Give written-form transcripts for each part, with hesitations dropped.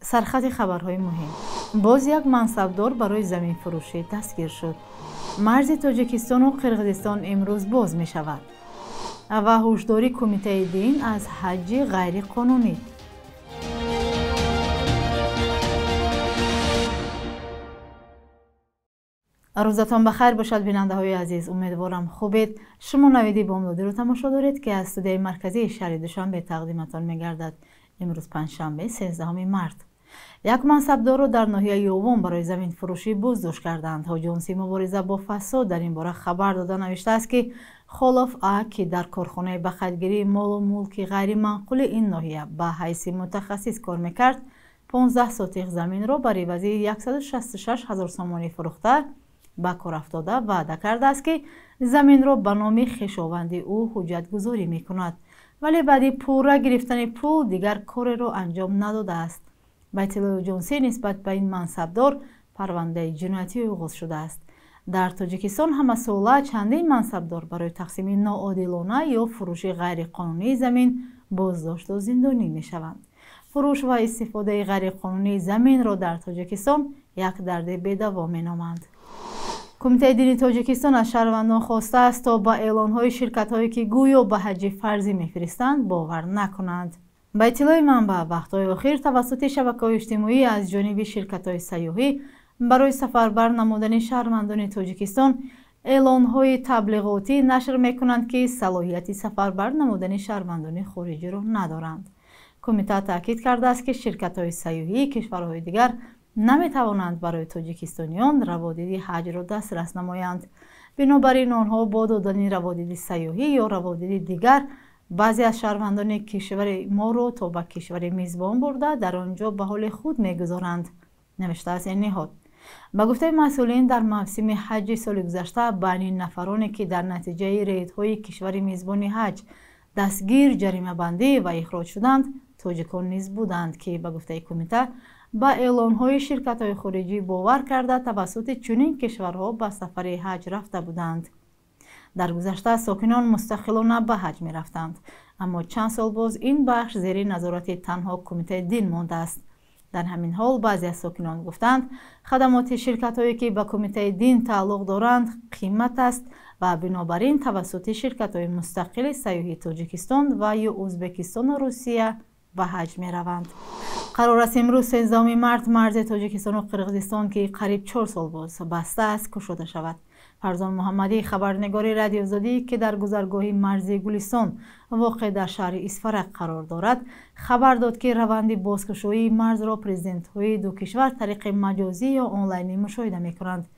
سرخط خبرهای مهم. باز یک منصبدار برای زمین فروشی دستگیر شد. مرز تاجیکستان و قرقیزستان امروز باز می شود. و هشداری کمیته دین از حج غیر قانونی. روزتان بخیر باشد بیننده های عزیز. امیدوارم خوبید. شما نویدی بامدادی رو تماشا دارید که از استودیوی مرکزی شهر دوشنبه تقدیمتان می‌گردد. امروز پنجشنبه 13 مارس. یک منصبدار را در ناحیه یوم برای زمین فروشی بازداشت کردند. آژانس مبارزه با فساد در این باره خبر داده نوشته است که خلاف که در کارخانه بخیلگیری مال و ملک غیر منقول این ناحیه به حیث متخصص کار میکرد 15 سوتیق زمین را برای وزیر 166,000 سامانی فروخته به کار افتاده وعده کرده است که زمین را به نام خویشاوند او حجت گذاری می کند، ولی بعد پورا گرفتن پول دیگر کار را انجام نداده است. به اطلاع آژانسی نسبت به این منصبدار پرونده جنایتی آغاز شده است. در تاجیکستان هم از سال چندین منصبدار برای تقسیم ناعادلانه یا فروش غیر قانونی زمین بازداشت و زندانی می شوند. فروش و استفاده غیر قانونی زمین را در تاجیکستان یک درد بی‌دوا می نامند. کمیته دینی تاجیکستان از شهروندان خواسته است تا با اعلان‌های شرکت‌هایی که گویا به حج فرضی می‌فرستند باور نکنند. با اطلاع منبع وقت‌های اخیر توسط شبکه‌های اجتماعی از جانب شرکت‌های سیاحی برای سفربر نمودن شهروندان تاجیکستان اعلان‌های تبلیغاتی نشر می‌کنند که صلاحیت سفربر نمودن شهروندان خارجی را ندارند. کمیته تاکید کرده است که شرکت‌های سیاحی کشورهای دیگر نمی‌توانند برای تاجیکستانیان روادید حج را دسترس نمایند. بنابراین آنها با دادن روادید سیاحی یا روادید دیگر بعضی از شهروندان کشور ما را تا به کشور میزبان برده در آنجا به حال خود می‌گذارند، نوشته است این نهاد. به گفته مسئولین در موسم حج سال گذشته بین نفرانی که در نتیجه ریدهای کشور میزبان حج دستگیر جریمه بندی و اخراج شدند تاجیکان نیز بودند که به گفته کمیته با اعلان‌های شرکت‌های خارجی باور کرده توسط چنین کشورها به سفر حج رفته بودند. در گذشته ساکنان مستقلانه به حج می رفتند، اما چند سال باز این بخش زیر نظارت تنها کمیته دین مانده است. در همین حال بعضی از ساکنان گفتند خدمات شرکت‌هایی که به کمیته دین تعلق دارند قیمت است و بنابراین توسط شرکت‌های مستقل سیاحی تاجیکستان و یا ازبکستان و روسیه به حج می روند. قرار است امروز 13 مارس مرز تاجیکستان و قرقیزستان که قریب 4 سال باز بسته است گشوده شود. فرزان محمدی خبرنگار رادیو آزادی که در گذرگاه مرزی گلستان واقع در شهر اسفرق قرار دارد خبر داد که روند بازگشایی مرز را پرزیدنت‌های دو کشور طریق مجازی یا آنلاین مشاهده می‌کنند.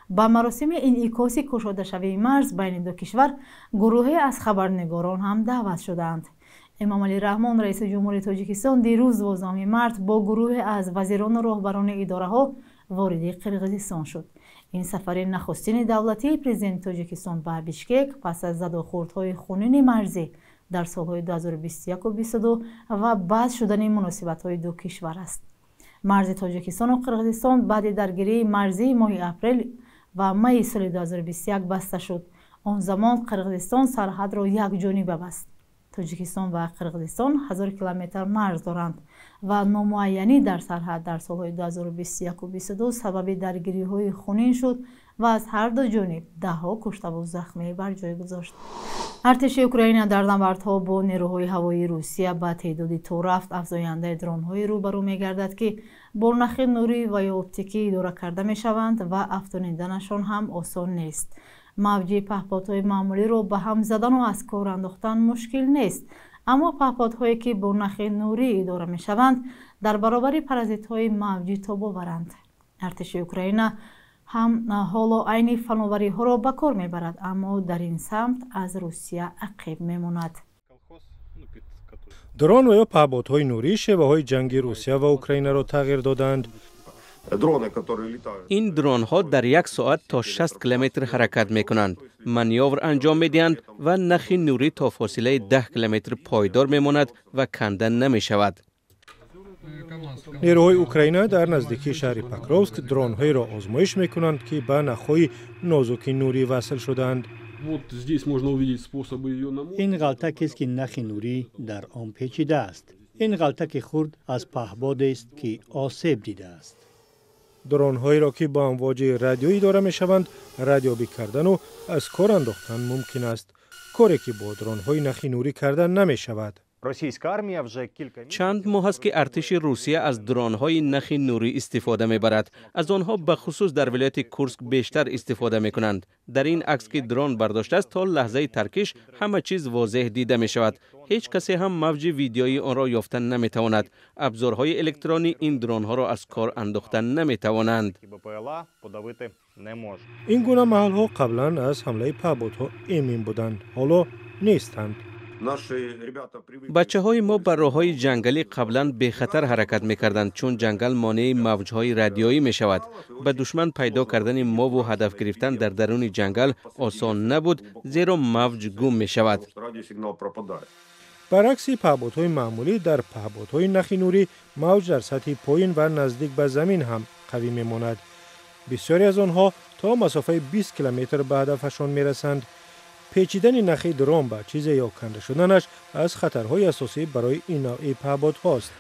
با مراسم انعکاس گشوده شوی مرز بین دو کشور گروهی از خبرنگاران هم دعوت شدند. امام علی رحمان رئیس جمهوری تاجیکستان دیروز 12 مارس با گروه از وزیران و راهبران اداره‌ها وارد قرقیزستان شد. این سفر نخستین دولتی پرزیدنت تاجیکستان به بیشکک پس از زد و خوردهای خونین مرزی در سالهای 2021 و 2022 و بعد شدن مناسبت‌های دو کشور است. مرز تاجیکستان و قرقیزستان بعد درگیری مرزی ماه اپریل و می سال 2021 بسته شد. آن زمان قرقیزستان سرحد را یک جانبه بست. تاجیکستان و قرقیزستان 1000 کیلومتر مرز دارند و نامعینی در سرحد در سالهای 2021 و 2022 سبب درگیری‌های خونین شد و از هر دو جانب ده‌ها کشته و زخمی بر جای گذاشت. ارتش اوکراین در نبردها با نیروهای هوایی روسیه به تعداد تا رفت افزاینده درون‌های روبرو می‌گردد که با نخ نوری و یا اپتیکی اداره کرده می‌شوند و افزایندنشان هم آسان نیست. موج پهپادهای معمولی را به هم زدن و از کار انداختن مشکل نیست، اما پهپادهایی که با نخ نوری اداره می شوند در برابر پرازیت‌های موجی تاب آورند. ارتش اوکراین هم حالا عین فناوری ها را به کار می برد، اما در این سمت از روسیه عقب می ماند. درون و یا پهپادهای نوری شیوه‌های جنگی روسیه و اوکراین را تغییر دادند. این درون ها در 1 ساعت تا 60 کیلومتر حرکت می کنند، مانور انجام می دهند و نخ نوری تا فاصله 10 کیلومتر پایدار می ماند و کندن نمی شود. نیروهای اوکراین در نزدیکی شهر پکروفسک درون های را آزمایش می کنند که به نخهای نازک نوری وصل شدند. این غلطه است که نخ نوری در آن پیچیده است. این غلطک خرد از پهباد است که آسیب دیده است. درون‌هایی را که با امواج رادیویی داره می‌شوند رادیویی کردن و از کار انداختن ممکن است، کاری که با درون‌های نخی نوری کردن نمی‌شود. چند ماه است که ارتش روسیه از درون‌های نخ نوری استفاده می‌برد. از آنها به خصوص در ولایت کورسک بیشتر استفاده می‌کنند. در این عکس که درون برداشته است تا لحظه ترکش همه چیز واضح دیده می‌شود. هیچ کسی هم موج ویدیویی آن را یافتن نمی‌تواند. ابزارهای الکترونی این درون‌ها را از کار انداختن نمی‌توانند. این گونه محل‌ها قبلا از حمله پهپادها ایمن بودند، حالا نیستند. بچه های ما بر راه‌های جنگلی قبلا به خطر حرکت می‌کردند چون جنگل مانع موج‌های رادیویی می‌شود. به دشمن پیدا کردن ما و هدف گرفتن در درون جنگل آسان نبود زیرا موج گم می‌شود. برعکس پهپادهای معمولی در پهپادهای نخ نوری موج در سطح پایین و نزدیک به زمین هم قوی می‌ماند. بسیاری از آنها تا مسافه 20 کیلومتر به هدفشان می‌رسند. پیچیدن نخ درون به چیز یا کنده شدنش از خطرهای اساسی برای این نوع پهپادهاست.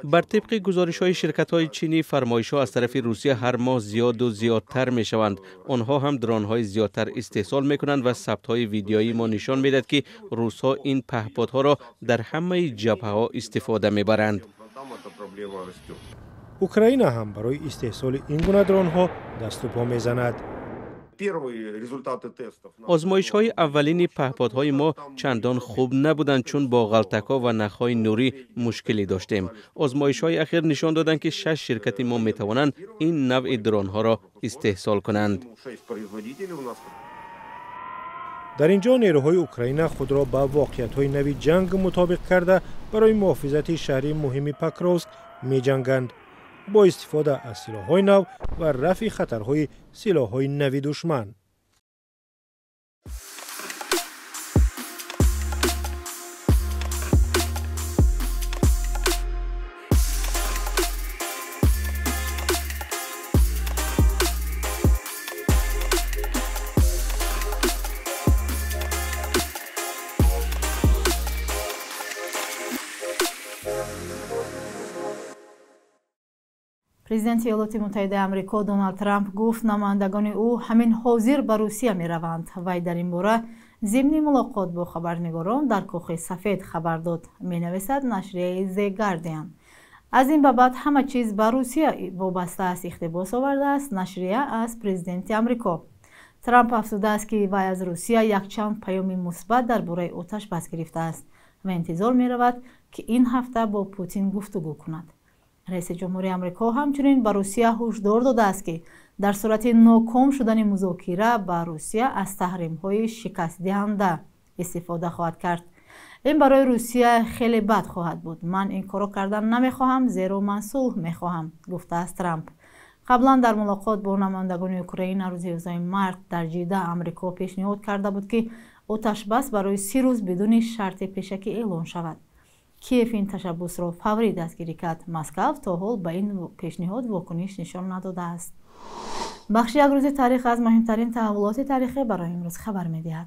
بر طبق گزارش‌های شرکت‌های چینی فرمایش‌ها از طرف روسیه هر ماه زیاد و زیادتر می‌شوند. آنها هم درون‌های زیادتر استحصال می‌کنند و ثبت‌های ویدیویی ما نشان می‌دهد که روس‌ها این پهپادها را در همه جبهه‌ها استفاده می‌برند. اوکراین هم برای استحصال این گونه درون‌ها دست و پا می‌زند. آزمایش‌های اولین پهپادهای ما چندان خوب نبودند چون با غلطک‌ها و نخ‌های نوری مشکلی داشتیم. آزمایش‌های اخیر نشان دادند که 6 شرکت ما می‌توانند این نوع درون‌ها را استحصال کنند. در اینجا نیروهای اوکراین خود را به واقعیت‌های نوی جنگ مطابق کرده برای محافظت شهری مهم پکرووسک می‌جنگند با استفاده از سلاح‌های نو و رفع خطرهای سلاح‌های نوی دشمن. президенти иёлоти муттаҳидаи амрико Доналд Трамп гуфт намояндагони ӯ ҳамин ҳозир ба Русия мераванд. Вай дар ин бора зимни мулоқот бо хабарнигорон дар Кӯхи Сафед хабар дод, менависад нашрияи The Guardian. аз ин ба баъд ҳама чиз ба Русия вобаста аст, ихтибос овардааст нашрия аз президенти амрико. Трамп афзудааст ки вай аз Русия якчанд паёми мусбат дар бораи оташбас гирифтааст ва интизор меравад ки ин ҳафта бо Путин гуфтугӯ кунад. раиси ҷумҳурии амрико ҳамчунин ба Русия ҳушдор додааст ки дар сурати ноком шудани музокира ба Русия аз таҳримҳои шикастдиҳанда истифода хоҳад кард. ин барои Русия хеле бад хоҳад буд. ман ин корро кардан намехоҳам, зеро ман сулҳ мехоҳам, гуфтааст Трамп. қаблан дар мулоқот бо намояндагони Украина рӯзи 11 март дар Ҷидда амрико пешниҳод карда буд ки оташбас барои 30 рӯз бидуни шарти пешакӣ эълон шавад. کیف این تشبوس را فوری دستگیری کرد. مسکو تا حال به این پیشنهاد واکنش نشان نداده است. بخش یک روز تاریخ از مهمترین تحولات تاریخی برای امروز خبر می‌دهد.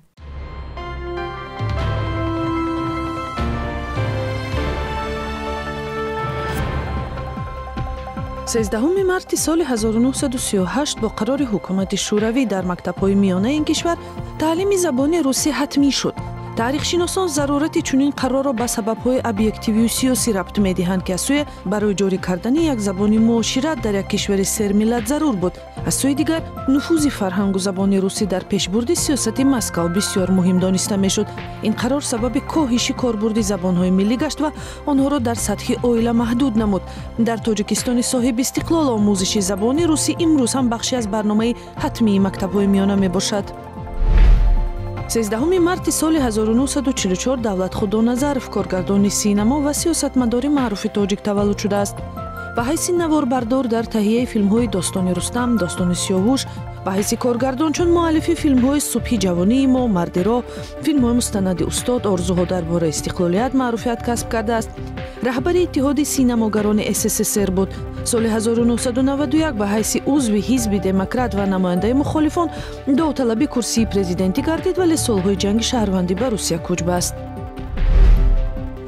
13 марти соли 1938 бо қарори ҳукумати шӯравӣ дар мактабҳои миёнаи ин кишвар таълими забони русӣ ҳатмӣ шуд. таърихшиносон зарурати чунин қарорро ба сабабҳои объективию сиёсӣ рабт медиҳанд ки аз сӯе барои ҷорӣ кардани як забони муошират дар як кишвари сермиллат зарур буд. аз сӯи дигар нуфузи фарҳангу забони русӣ дар пешбурди сиёсати Москав бисёр муҳим дониста мешуд. ин қарор сабаби коҳиши корбурди забонҳои миллӣ гашт ва онҳоро дар сатҳи оила маҳдуд намуд. дар тоҷикистони соҳиби истиқлол омӯзиши забони русӣ имрӯз ҳам бахше аз барномаи ҳатмии мактабҳои миёна мебошад. 13 марти соли 1944 Давлатхудо Назаров коргардони синемо ва сиёсатмадори маъруфи тоҷик таваллуд шудааст. ба ҳайси наворбардор дар таҳияи филмҳои Достони Рустам, Достони Сиёҳуш, ба ҳайси коргардон чун муаллифи филмҳои Субҳи ҷавонии мо, Мардиро, филмҳои мустанади Устод, Орзуҳо дар бораи истиқлолият маъруфият касб кардааст. раҳбари иттиҳоди синамогарони СССР буд. соли 1991 ба ҳайси узви ҳизби демократ ва намояндаи мухолифон довталаби курсии президентӣ гардид, вале солҳои ҷанги шаҳрвандӣ ба Русия кӯч баст.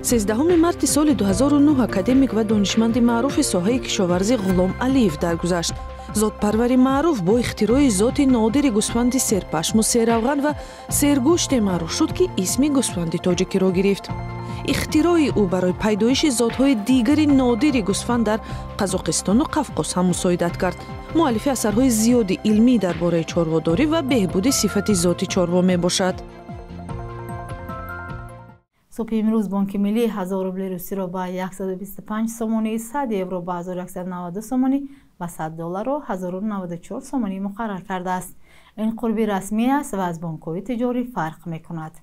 13 марти соли 2009 академик ва донишманди маъруфи соҳаи кишоварзӣ Ғулом Алиев даргузашт. зотпарвари маъруф бо ихтирои зоти нодири гӯсфанди серпашму серавған ва сергӯште маъруф шуд, ки исми гӯсфанди тоҷикиро гирифт. ихтирои ӯ барои пайдоиши зотҳои дигари нодири гӯсфанд дар Қазоқистону Қавқоз ҳам мусоидат кард. муаллифи асарҳои зиёди илмӣ дар бораи чорводорӣ ва беҳбуди сифати зоти чорво мебошад. субҳи имрӯз Бонки Миллӣ 1000 рубли русиро ба 125 сомонӣ, 100 евро ба 1192 сомонӣ ва $100 1094 сомонӣ муқаррар кардааст. ин қурби расмӣ аст ва аз бонкҳои тиҷорӣ фарқ мекунад.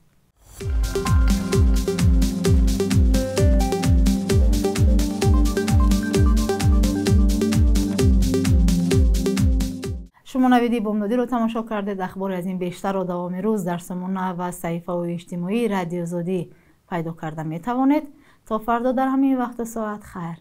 шумо навиди бомдодиро тамошо кардед. ахбори аз ин бештарро давоми рӯз дар сомона ва саҳифаҳои иҷтимоӣ Радио Зодӣ пайдо карда метавонед. то фардо дар ҳамин вақту соат хайр.